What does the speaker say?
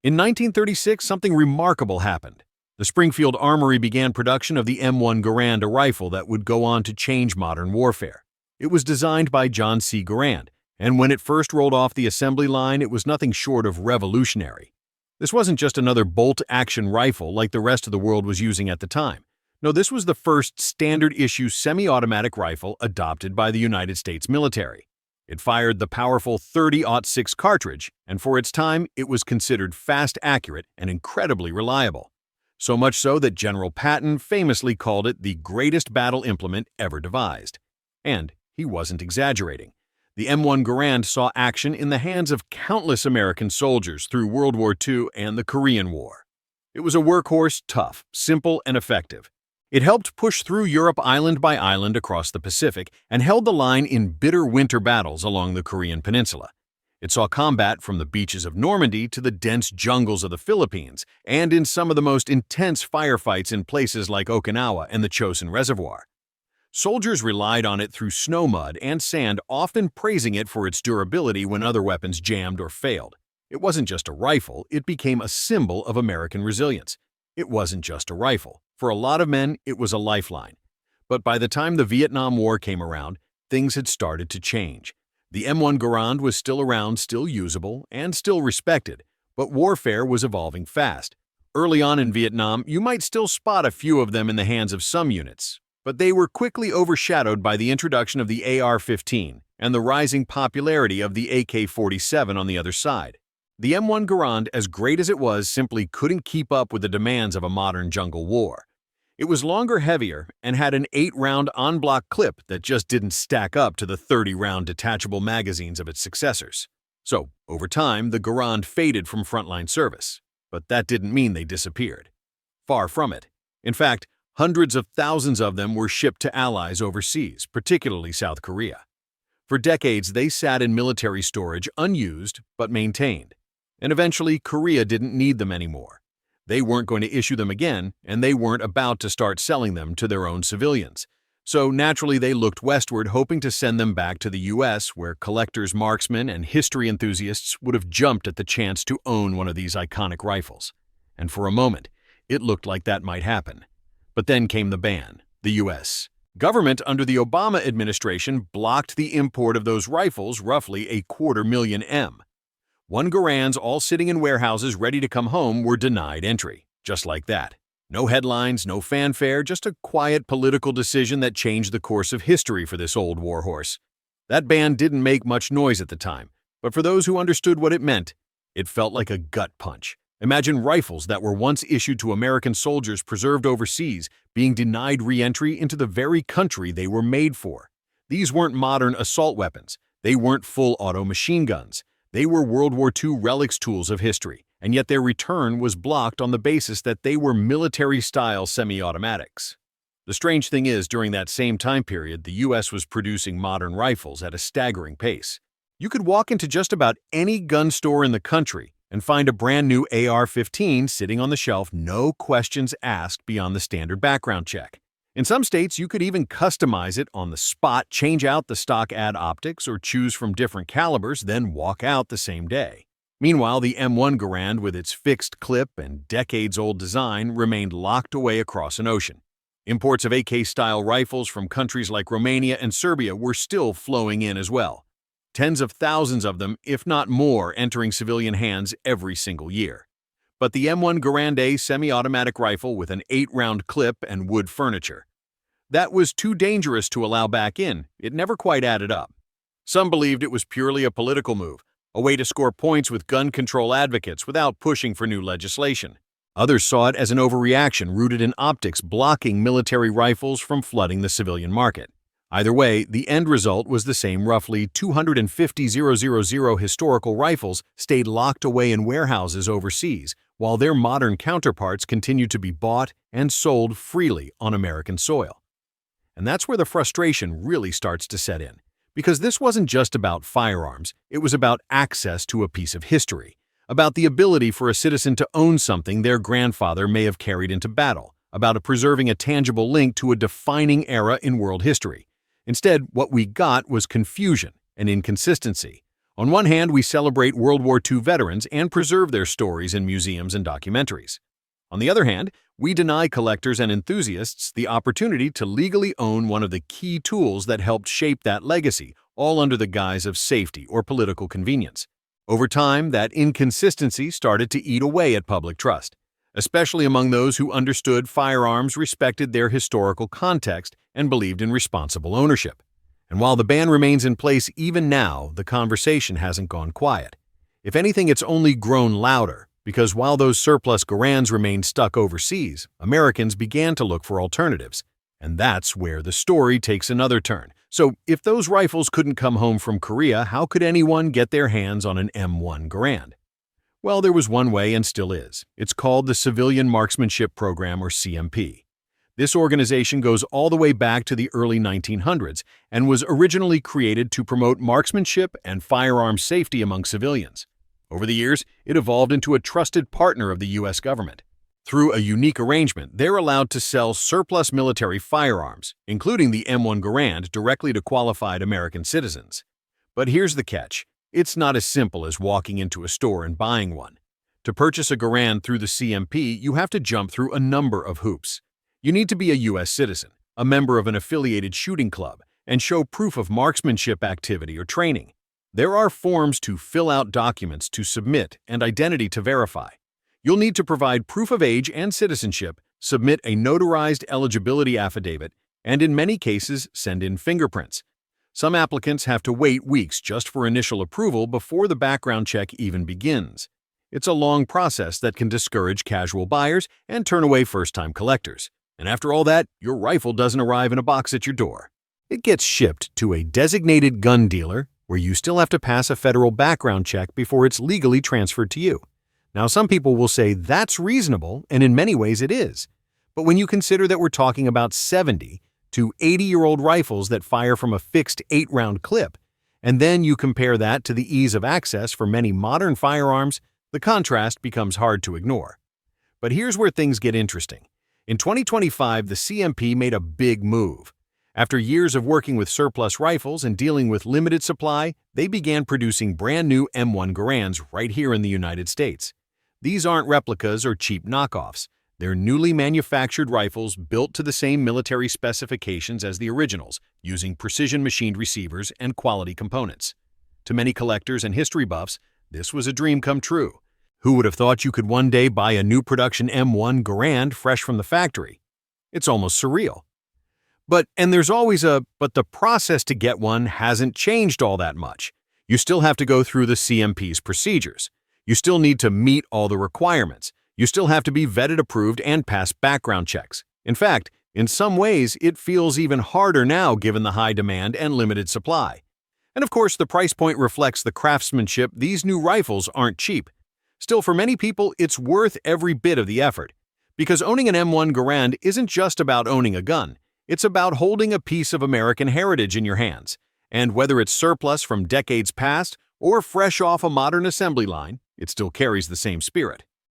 In 1936, something remarkable happened. The Springfield Armory began production of the M1 Garand, a rifle that would go on to change modern warfare. It was designed by John C. Garand, and when it first rolled off the assembly line, it was nothing short of revolutionary. This wasn't just another bolt-action rifle like the rest of the world was using at the time. No, this was the first standard-issue semi-automatic rifle adopted by the United States military. It fired the powerful .30-06 cartridge, and for its time, it was considered fast, accurate, and incredibly reliable. So much so that General Patton famously called it the greatest battle implement ever devised. And he wasn't exaggerating. The M1 Garand saw action in the hands of countless American soldiers through World War II and the Korean War. It was a workhorse, tough, simple, and effective. It helped push through Europe island by island across the Pacific and held the line in bitter winter battles along the Korean peninsula. It saw combat from the beaches of Normandy to the dense jungles of the Philippines and in some of the most intense firefights in places like Okinawa and the Chosin Reservoir. Soldiers relied on it through snow, mud, and sand, often praising it for its durability when other weapons jammed or failed. It wasn't just a rifle, it became a symbol of American resilience. It wasn't just a rifle. For a lot of men, it was a lifeline. But by the time the Vietnam War came around, things had started to change. The M1 Garand was still around, still usable, and still respected, but warfare was evolving fast. Early on in Vietnam, you might still spot a few of them in the hands of some units, but they were quickly overshadowed by the introduction of the AR-15 and the rising popularity of the AK-47 on the other side. The M1 Garand, as great as it was, simply couldn't keep up with the demands of a modern jungle war. It was longer, heavier, and had an 8-round en-bloc clip that just didn't stack up to the 30-round detachable magazines of its successors. So, over time, the Garand faded from frontline service. But that didn't mean they disappeared. Far from it. In fact, hundreds of thousands of them were shipped to allies overseas, particularly South Korea. For decades, they sat in military storage, unused but maintained. And eventually, Korea didn't need them anymore. They weren't going to issue them again, and they weren't about to start selling them to their own civilians. So naturally, they looked westward, hoping to send them back to the U.S., where collectors, marksmen, and history enthusiasts would have jumped at the chance to own one of these iconic rifles. And for a moment, it looked like that might happen. But then came the ban. The U.S. government under the Obama administration blocked the import of those rifles, roughly 250,000 M. M1 Garands, all sitting in warehouses ready to come home, were denied entry. Just like that. No headlines, no fanfare, just a quiet political decision that changed the course of history for this old warhorse. That ban didn't make much noise at the time, but for those who understood what it meant, it felt like a gut punch. Imagine rifles that were once issued to American soldiers preserved overseas being denied re-entry into the very country they were made for. These weren't modern assault weapons. They weren't full-auto machine guns. They were World War II relics, tools of history, and yet their return was blocked on the basis that they were military-style semi-automatics. The strange thing is, during that same time period, the U.S. was producing modern rifles at a staggering pace. You could walk into just about any gun store in the country and find a brand new AR-15 sitting on the shelf, no questions asked beyond the standard background check. In some states, you could even customize it on the spot, change out the stock ad optics, or choose from different calibers, then walk out the same day. Meanwhile, the M1 Garand, with its fixed clip and decades-old design, remained locked away across an ocean. Imports of AK-style rifles from countries like Romania and Serbia were still flowing in as well. Tens of thousands of them, if not more, entering civilian hands every single year. But the M1 Garand, a semi-automatic rifle with an 8-round clip and wood furniture, that was too dangerous to allow back in. It never quite added up. Some believed it was purely a political move, a way to score points with gun control advocates without pushing for new legislation. Others saw it as an overreaction rooted in optics blocking military rifles from flooding the civilian market. Either way, the end result was the same. Roughly 250,000 historical rifles stayed locked away in warehouses overseas, while their modern counterparts continued to be bought and sold freely on American soil. And that's where the frustration really starts to set in. Because this wasn't just about firearms, it was about access to a piece of history, about the ability for a citizen to own something their grandfather may have carried into battle, about preserving a tangible link to a defining era in world history. Instead, what we got was confusion and inconsistency. On one hand, we celebrate World War II veterans and preserve their stories in museums and documentaries. On the other hand, we deny collectors and enthusiasts the opportunity to legally own one of the key tools that helped shape that legacy, all under the guise of safety or political convenience. Over time, that inconsistency started to eat away at public trust, especially among those who understood firearms, respected their historical context, and believed in responsible ownership. And while the ban remains in place even now, the conversation hasn't gone quiet. If anything, it's only grown louder, because while those surplus Garands remained stuck overseas, Americans began to look for alternatives. And that's where the story takes another turn. So, if those rifles couldn't come home from Korea, how could anyone get their hands on an M1 Garand? Well, there was one way and still is. It's called the Civilian Marksmanship Program, or CMP. This organization goes all the way back to the early 1900s and was originally created to promote marksmanship and firearm safety among civilians. Over the years, it evolved into a trusted partner of the U.S. government. Through a unique arrangement, they're allowed to sell surplus military firearms, including the M1 Garand, directly to qualified American citizens. But here's the catch. It's not as simple as walking into a store and buying one. To purchase a Garand through the CMP, you have to jump through a number of hoops. You need to be a U.S. citizen, a member of an affiliated shooting club, and show proof of marksmanship activity or training. There are forms to fill out, documents to submit, and identity to verify. You'll need to provide proof of age and citizenship, submit a notarized eligibility affidavit, and in many cases, send in fingerprints. Some applicants have to wait weeks just for initial approval before the background check even begins. It's a long process that can discourage casual buyers and turn away first-time collectors. And after all that, your rifle doesn't arrive in a box at your door. It gets shipped to a designated gun dealer where you still have to pass a federal background check before it's legally transferred to you. Now, some people will say that's reasonable, and in many ways it is. But when you consider that we're talking about 70 to 80-year-old rifles that fire from a fixed 8-round clip, and then you compare that to the ease of access for many modern firearms, the contrast becomes hard to ignore. But here's where things get interesting. In 2025, the CMP made a big move. After years of working with surplus rifles and dealing with limited supply, they began producing brand new M1 Garands right here in the United States. These aren't replicas or cheap knockoffs. They're newly manufactured rifles built to the same military specifications as the originals, using precision-machined receivers and quality components. To many collectors and history buffs, this was a dream come true. Who would have thought you could one day buy a new production M1 Garand fresh from the factory? It's almost surreal. But the process to get one hasn't changed all that much. You still have to go through the CMP's procedures. You still need to meet all the requirements. You still have to be vetted, approved, and pass background checks. In fact, in some ways, it feels even harder now given the high demand and limited supply. And of course, the price point reflects the craftsmanship. These new rifles aren't cheap. Still, for many people, it's worth every bit of the effort. Because owning an M1 Garand isn't just about owning a gun. It's about holding a piece of American heritage in your hands. And whether it's surplus from decades past or fresh off a modern assembly line, it still carries the same spirit.